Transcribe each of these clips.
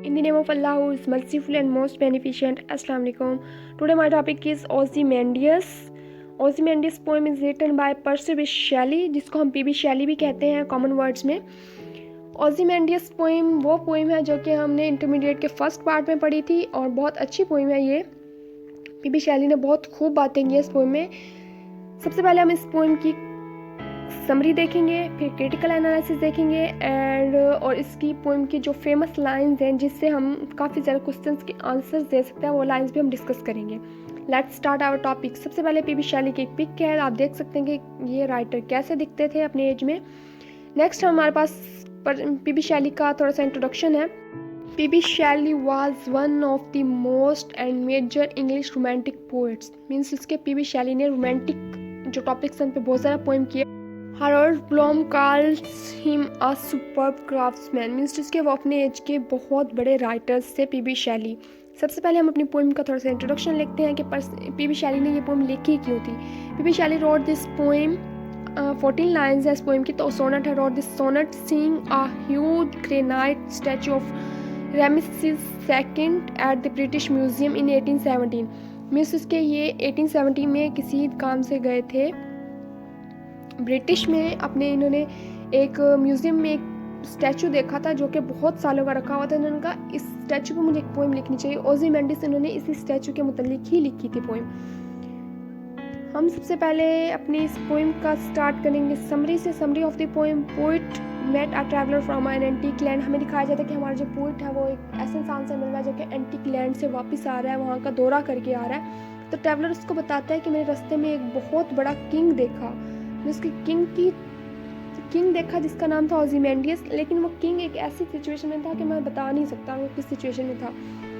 In the name of Allah who is merciful and most beneficent. Assalamu alaikum. Today my topic is Ozymandias. Ozymandias poem is written by Percy B. Shelley, जिसको हम PB Shelley भी कहते हैं common words में. Ozymandias poem वो poem है जो कि हमने इंटरमीडिएट के फर्स्ट पार्ट में पढ़ी थी और बहुत अच्छी पोइम है ये. पीबी शैली ने बहुत खूब बातें की इस पोइम में. सबसे पहले हम इस पोइम की समरी देखेंगे, फिर क्रिटिकल एनालिसिस देखेंगे और इसकी पोइम की जो फेमस लाइंस हैं जिससे हम काफ़ी ज़्यादा क्वेश्चंस के आंसर्स दे सकते हैं वो लाइंस भी हम डिस्कस करेंगे. Let's start our topic. सबसे पहले पीबी शैली की एक पिक है. आप देख सकते हैं कि ये राइटर कैसे दिखते थे अपने एज में. नेक्स्ट हमारे पास पीबी शैली का थोड़ा सा इंट्रोडक्शन है. P B Shelley was one of the most and major English romantic poets. Means इसके पीबी शैली ने रोमांटिक जो टॉपिक्स हैं उन पर बहुत सारा पोएम किए. Harold Bloom calls him a superb craftsman. Means जिसके वो अपने एज के बहुत बड़े राइटर्स थे पीबी शैली. सबसे पहले हम अपनी पोइम का थोड़ा सा इंट्रोडक्शन लिखते हैं कि पीबी शैली ने ये पोइम लिखी क्यों थी. PB Shelley wrote this poem 14 lines है इस पोइम की. तो सोनेट है wrote this sonnet seeing a huge granite statue of Rameses second at the British Museum in 1817. Means उसके ये 1870 में किसी काम से गए थे ब्रिटिश में. अपने इन्होंने एक म्यूज़ियम में एक स्टैचू देखा था जो कि बहुत सालों का रखा हुआ था. इन्होंने कहा इस स्टैचू पे मुझे एक पोइम लिखनी चाहिए. ओzymandias इन्होंने इसी स्टैचू के मुतालिक ही लिखी थी पोइम. हम सबसे पहले अपनी इस पोइम का स्टार्ट करेंगे समरी से. Summary of the poem. Poet met a traveller from an antique land. हमें दिखाया जाता है कि हमारा जो पोइट है वो एक ऐसे इंसान से मिल रहा है जो कि एंटीक लैंड से वापस आ रहा है, वहाँ का दौरा करके आ रहा है. तो ट्रैवलर उसको बताता है कि मैंने रास्ते में एक बहुत बड़ा किंग देखा. उसकी किंग देखा जिसका नाम था ओzymandias. लेकिन वो किंग एक ऐसी सिचुएशन में था कि मैं बता नहीं सकता वो किस सिचुएशन में था.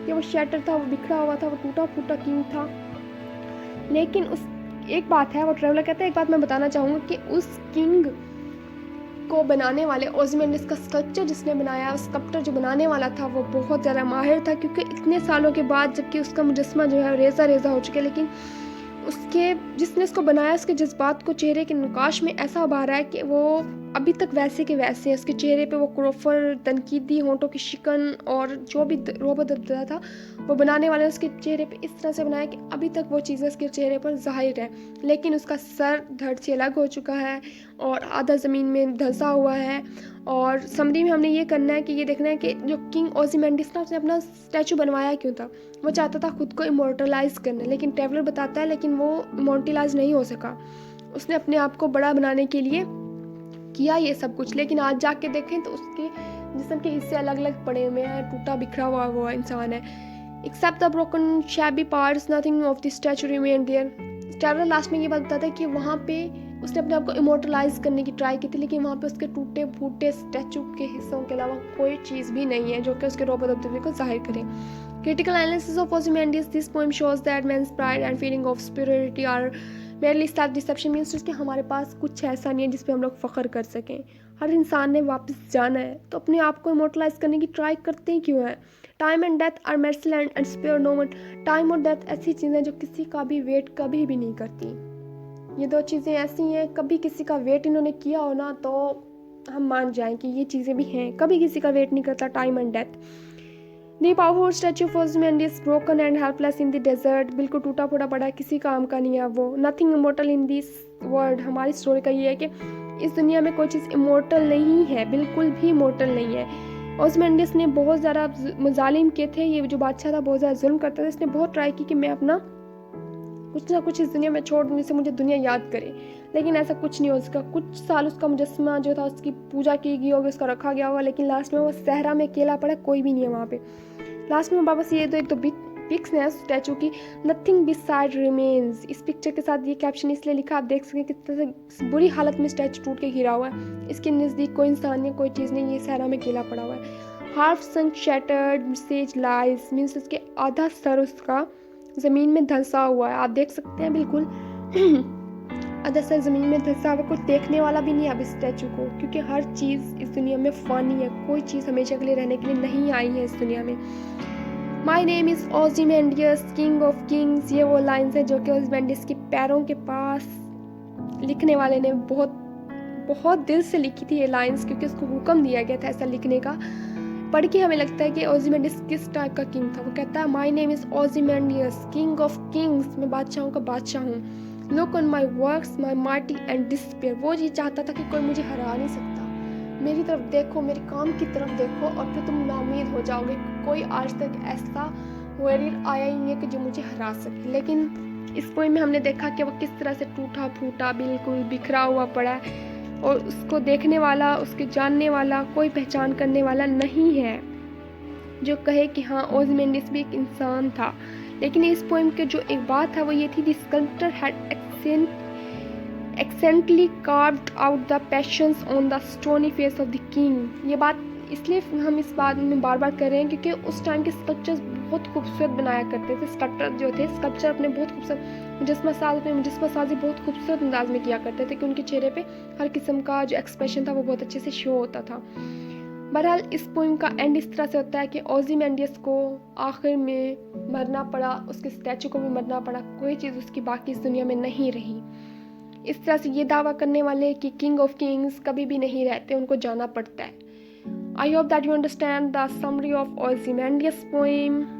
कि वो शैटर था, वो बिखरा हुआ था, वो टूटा फूटा किंग था. लेकिन उस एक बात है, वो ट्रैवलर कहता है एक बात मैं बताना चाहूँगा कि उस किंग को बनाने वाले ओzymandias का स्कल्पचर जिसने बनाया, स्कल्पटर जो बनाने वाला था वो बहुत ज़्यादा माहिर था. क्योंकि इतने सालों के बाद जबकि उसका मुजस्मा जो है रेजा हो चुका है, लेकिन उसके जिसने उसको बनाया उसके जज्बात को चेहरे के नकाश में ऐसा उभारा है कि वो अभी तक वैसे के वैसे हैं. उसके चेहरे पे वो क्रोफर, तनकीदी होंठों की शिकन और जो भी रोब दबदबा था वो बनाने वाले उसके चेहरे पे इस तरह से बनाया कि अभी तक वो चीज़ें उसके चेहरे पर जाहिर है. लेकिन उसका सर धड़ से अलग हो चुका है और आधा ज़मीन में धंसा हुआ है. और समरी में हमने ये करना है कि ये देखना है कि जो किंग ओzymandias था उसने अपना स्टैचू बनवाया क्यों था. वो चाहता था खुद को इमोर्टलाइज करना. लेकिन ट्रैवलर बताता है लेकिन वो इमोर्टलाइज नहीं हो सका. उसने अपने आप को बड़ा बनाने के लिए किया ये सब कुछ. लेकिन आज जाके देखें तो उसके जिस्म के हिस्से अलग अलग पड़े हुए हैं, टूटा बिखरा हुआ वो इंसान है. Except the broken shabby parts nothing of the statue remain there. Traveller last में ये बात बताता है कि वहाँ पे उसने अपने आप को इमोर्टलाइज करने की ट्राई की थी, लेकिन वहाँ पे उसके टूटे फूटे स्टैचू के हिस्सों के अलावा कोई चीज़ भी नहीं है जो कि उसके रोब दबदबे को जाहिर करे. Critical analysis of Ozymandias. This poem shows that man's pride and feeling of superiority are merely self-deception. Means कि हमारे पास कुछ ऐसा नहीं है जिस पे हम लोग फ़ख्र कर सकें. हर इंसान ने वापस जाना है तो अपने आप को इमोर्टलाइज करने की ट्राई करते ही क्यों है. Time and death are merciless and spare no one. Time और डेथ ऐसी चीज़ें जो किसी का भी वेट कभी भी नहीं करती. ये दो चीज़ें ऐसी हैं, कभी किसी का वेट इन्होंने किया हो ना तो हम मान जाएं कि ये चीज़ें भी हैं. कभी किसी का वेट नहीं करता time and death. The powerful statue of Ozymandias broken and helpless in the desert. बिल्कुल टूटा फूटा पड़ा है, किसी काम का नहीं है वो. Nothing immortal in this world. हमारी स्टोरी का ये है कि इस दुनिया में कोई चीज़ इमोर्टल नहीं है, बिल्कुल भी इमोर्टल नहीं है. Ozymandias ने बहुत ज़्यादा मुजालिम किए थे. ये जो बादशाह था बहुत ज़्यादा जुल्म करता था. इसने बहुत ट्राई की कि मैं अपना कुछ ना कुछ इस दुनिया में छोड़ दूँ जिससे मुझे दुनिया याद करे. लेकिन ऐसा कुछ नहीं हो सका. कुछ साल उसका मुजस्मा जो था उसकी पूजा की गई होगी, उसका रखा गया होगा, लेकिन लास्ट में वो सहरा में अकेला पड़ा, कोई भी नहीं है वहाँ पे. लास्ट में वापस ये एक दो पिक्स हैं स्टैचू की. Nothing beside remains. इस पिक्चर के साथ ये कैप्शन इसलिए लिखा, आप देख सकें किस तरह से बुरी हालत में स्टैचू टूट के गिरा हुआ है. इसके नज़दीक कोई इंसान नहीं, कोई चीज़ नहीं, ये सहरा में अकेला पड़ा हुआ है. हाफ सन शैटर्ड सेज लाइज. मीन्स उसके आधा सर उसका ज़मीन में धंसा हुआ है. आप देख सकते हैं बिल्कुल आधा सर ज़मीन में धंसा हुआ. कुछ देखने वाला भी नहीं है अब इस स्टैचू को, क्योंकि हर चीज़ इस दुनिया में फ़ानी है. कोई चीज़ हमेशा के लिए रहने के लिए नहीं आई है इस दुनिया में. My name is Ozymandias king of kings. ये वो लाइन्स हैं जो कि ओzymandias के पैरों के पास लिखने वाले ने बहुत बहुत दिल से लिखी थी ये लाइन्स, क्योंकि उसको हुक्म दिया गया था ऐसा लिखने का. पढ़ के हमें लगता है कि ओzymandias किस टाइप का किंग था। वो कहता है my name is Ozymandias, king of kings, मैं बादशाहों का बादशाह हूँ। Look on my works, my mighty and despair. वो ये चाहता था कि कोई मुझे हरा नहीं सकता। मेरी तरफ देखो, मेरे काम की तरफ देखो और फिर तुम नाउमीद हो जाओगे। कोई आज तक ऐसा वॉरियर आया ही नहीं है कि जो मुझे हरा सके। लेकिन इस पोएम में हमने देखा कि वो किस तरह से टूटा फूटा, बिल्कुल बिखरा हुआ पड़ा है और उसको देखने वाला, उसके जानने वाला, कोई पहचान करने वाला नहीं है जो कहे कि हाँ ओzymandias भी एक इंसान था। लेकिन इस पोएम के जो एक बात है वो ये थी, the sculptor had excellently carved out the passions on the stony face of the king. ये बात इसलिए हम इस बात में बार बार कर रहे हैं क्योंकि उस टाइम के स्कल्पचर्स बहुत खूबसूरत बनाया करते थे। स्कल्पटर जो थे, स्कल्पचर अपने बहुत खूबसूरत मुजस्मत साजी बहुत खूबसूरत अंदाज में किया करते थे कि उनके चेहरे पे हर किस्म का जो एक्सप्रेशन था वो बहुत अच्छे से शो होता था। बहरहाल इस पोएम का एंड इस तरह से होता है कि ओzymandias को आखिर में मरना पड़ा, उसके स्टैचू को भी मरना पड़ा, कोई चीज़ उसकी बाकी इस दुनिया में नहीं रही। इस तरह से ये दावा करने वाले कि किंग ऑफ किंग्स कभी भी नहीं रहते, उनको जाना पड़ता है। I hope that you understand the summary of Ozymandias poem.